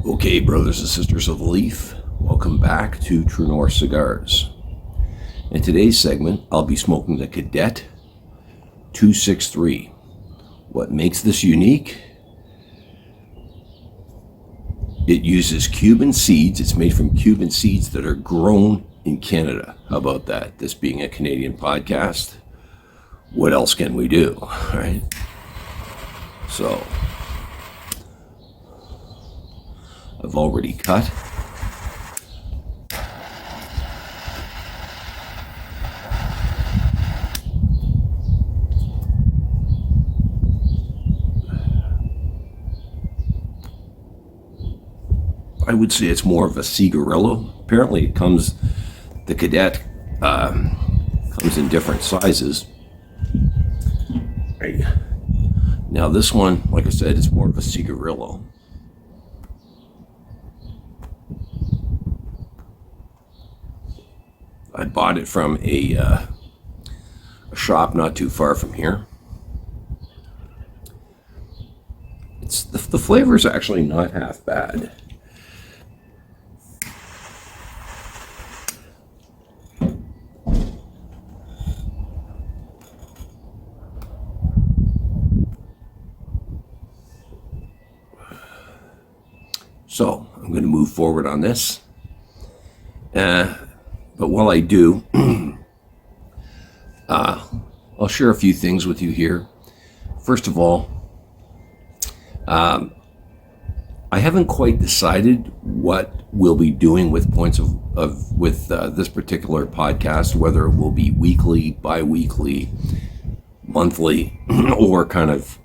Okay, brothers and sisters of the leaf, welcome back to True North Cigars. In today's segment, I'll be smoking the Cadet 263. What makes this unique? It uses Cuban seeds. It's made from Cuban seeds that are grown in Canada. How about that? This being a Canadian podcast, what else can we do, right? So, I've already cut. I would say it's more of a cigarillo. Apparently it comes, the Cadet comes in different sizes. Right. Now this one, like I said, is more of a cigarillo. I bought it from a shop not too far from here. It's the flavor is actually not half bad. So I'm going to move forward on this. But while I do, I'll share a few things with you here. First of all, I haven't quite decided what we'll be doing with with this particular podcast, whether it will be weekly, bi-weekly, monthly, or kind of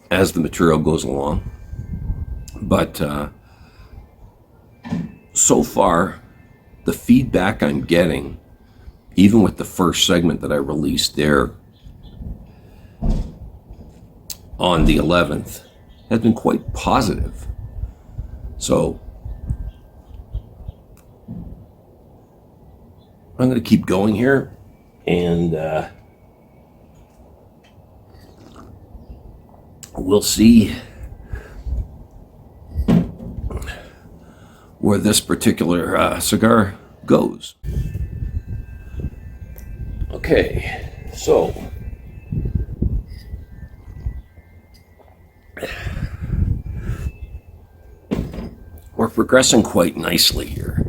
as the material goes along. But so far, the feedback I'm getting, even with the first segment that I released there on the 11th, has been quite positive. So I'm going to keep going here, and we'll see where this particular cigar goes. Okay, so we're progressing quite nicely here.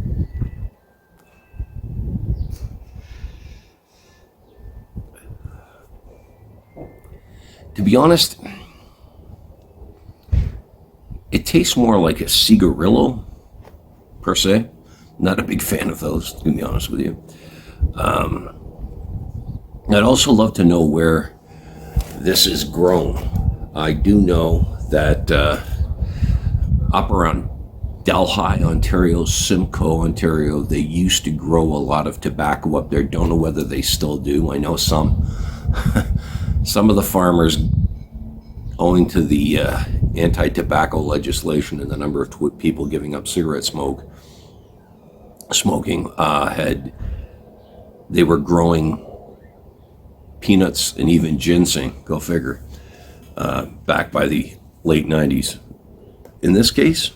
To be honest, it tastes more like a cigarillo per se. Not a big fan of those, to be honest with you. I'd also love to know where this is grown. I do know that up around Delhi, Ontario, Simcoe, Ontario, they used to grow a lot of tobacco up there. Don't know whether they still do. I know some of the farmers, owing to the anti-tobacco legislation and the number of people giving up cigarette smoking, they were growing peanuts and even ginseng, go figure, back by the late 90s. In this case,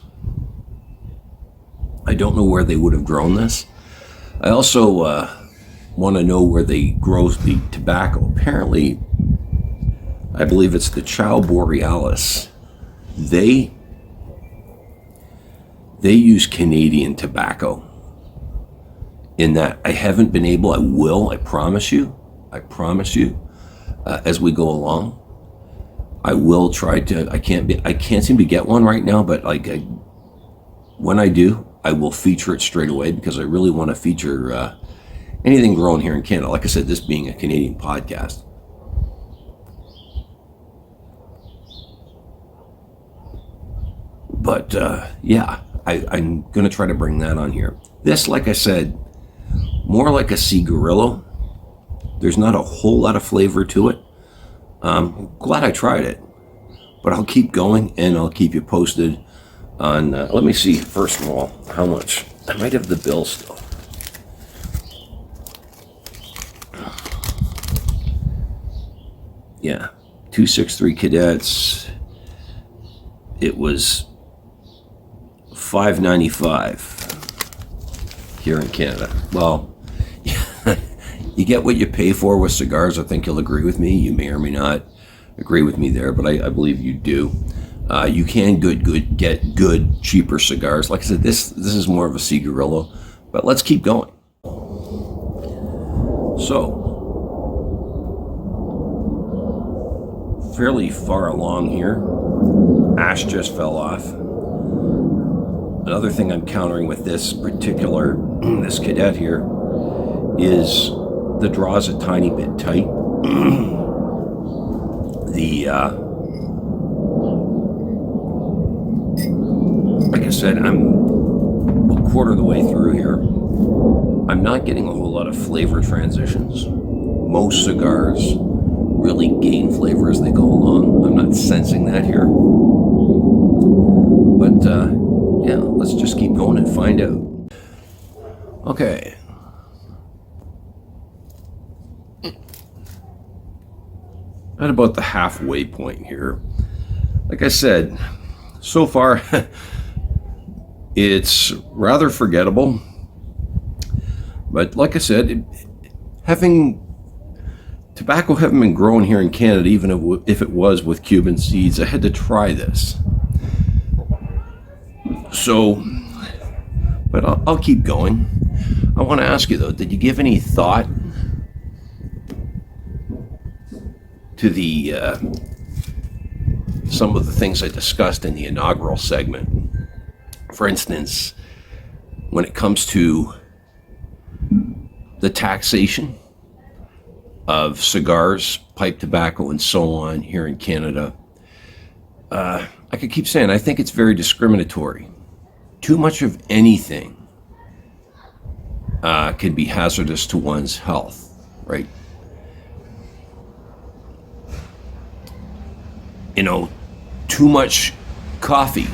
I don't know where they would have grown this. I also want to know where they grow the tobacco. Apparently, I believe it's the Chow Borealis. They use Canadian tobacco. In that, I haven't been able, I promise you, as we go along, I will try to, I can't seem to get one right now, but when I do, I will feature it straight away, because I really want to feature anything grown here in Canada. Like I said, this being a Canadian podcast. But yeah, I'm going to try to bring that on here. This, like I said, more like a cigarillo. There's not a whole lot of flavor to it. I'm glad I tried it, but I'll keep going and I'll keep you posted on, let me see, first of all, how much. I might have the bill still. Yeah, 263 Cadets. It was $5.95 here in Canada. Well, you get what you pay for with cigars. I think you'll agree with me. You may or may not agree with me there, but I believe you do. You can get good, cheaper cigars. Like I said, this is more of a cigarillo, but let's keep going. So, fairly far along here, ash just fell off. Another thing I'm countering with this particular, this Cadet here, is the draw's a tiny bit tight. Like I said, I'm a quarter of the way through here. I'm not getting a whole lot of flavor transitions. Most cigars really gain flavor as they go along. I'm not sensing that here. But yeah, let's just keep going and find out. Okay. At about the halfway point here. Like I said, so far it's rather forgettable. But like I said, tobacco having been grown here in Canada, even if it was with Cuban seeds, I had to try this. So, but I'll keep going. I want to ask you though, did you give any thought to the some of the things I discussed in the inaugural segment? For instance, when it comes to the taxation of cigars, pipe tobacco, and so on here in Canada, I could keep saying I think it's very discriminatory. Too much of anything can be hazardous to one's health, right? You know, too much coffee.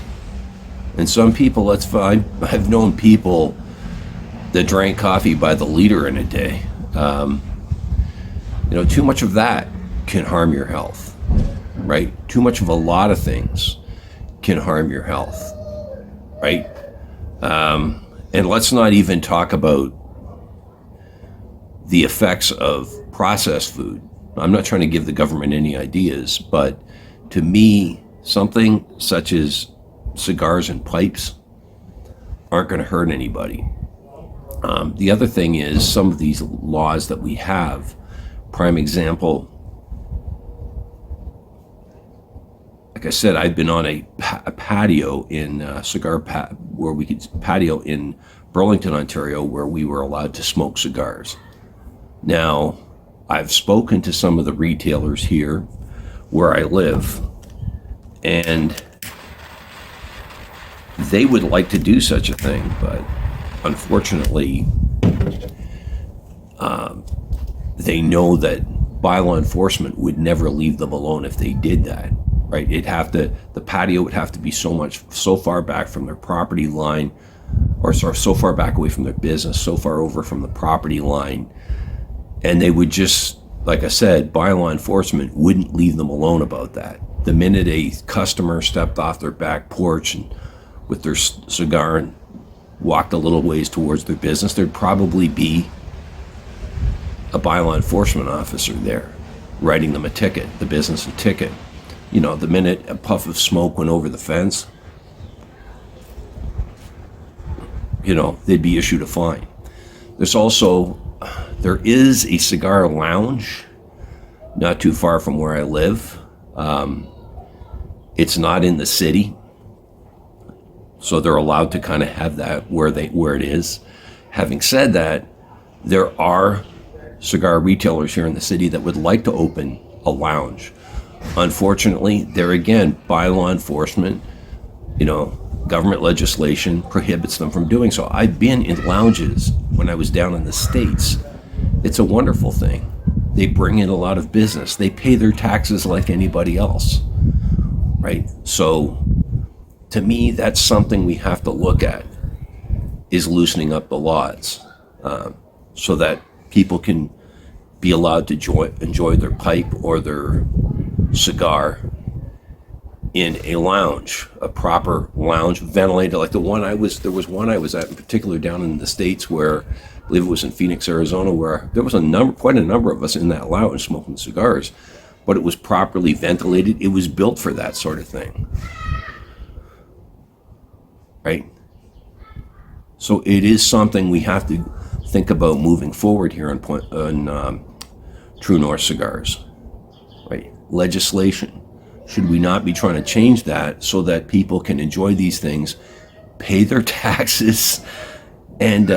And some people, that's fine. I've known people that drank coffee by the liter in a day. You know, too much of that can harm your health, right? Too much of a lot of things can harm your health, right? And let's not even talk about the effects of processed food. I'm not trying to give the government any ideas, but to me, something such as cigars and pipes aren't going to hurt anybody. The other thing is some of these laws that we have, prime example, like I said, I've been on a patio in where we could patio in Burlington, Ontario, where we were allowed to smoke cigars. Now, I've spoken to some of the retailers here where I live, and they would like to do such a thing, but unfortunately, they know that bylaw enforcement would never leave them alone if they did that, right? The patio would have to be so far back from their property line, or so far back away from their business, so far over from the property line, and they would just, like I said, bylaw enforcement wouldn't leave them alone about that. The minute a customer stepped off their back porch and with their cigar and walked a little ways towards their business, there'd probably be a bylaw enforcement officer there writing them a ticket, the business a ticket. You know, the minute a puff of smoke went over the fence, you know, they'd be issued a fine. There is a cigar lounge not too far from where I live. It's not in the city, so they're allowed to kind of have that where it is. Having said that, there are cigar retailers here in the city that would like to open a lounge. Unfortunately, there again, bylaw enforcement, you know, government legislation prohibits them from doing so. I've been in lounges when I was down in the States. It's a wonderful thing. They bring in a lot of business. They pay their taxes like anybody else, right? So to me, that's something we have to look at, is loosening up the laws so that people can be allowed to enjoy their pipe or their cigar in a lounge, a proper lounge, ventilated, like there was one I was at in particular down in the States where, I believe it was in Phoenix, Arizona, where there was quite a number of us in that lounge smoking cigars, but it was properly ventilated. It was built for that sort of thing, right? So it is something we have to think about moving forward here on True North Cigars, right? Legislation. Should we not be trying to change that so that people can enjoy these things, pay their taxes, and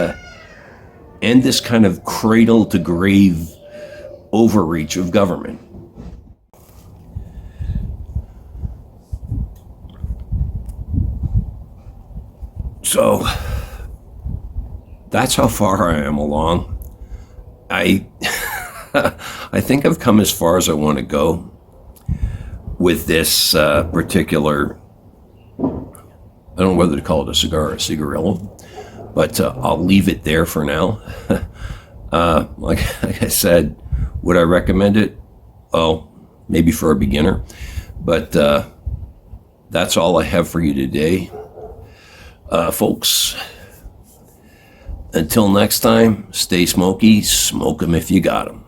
end this kind of cradle to grave overreach of government? So that's how far I am along. I I think I've come as far as I want to go with this particular, I don't know whether to call it a cigar or a cigarillo, but I'll leave it there for now. Like I said, would I recommend it? Well, maybe for a beginner, but that's all I have for you today. Folks, until next time, stay smoky, smoke 'em if you got 'em.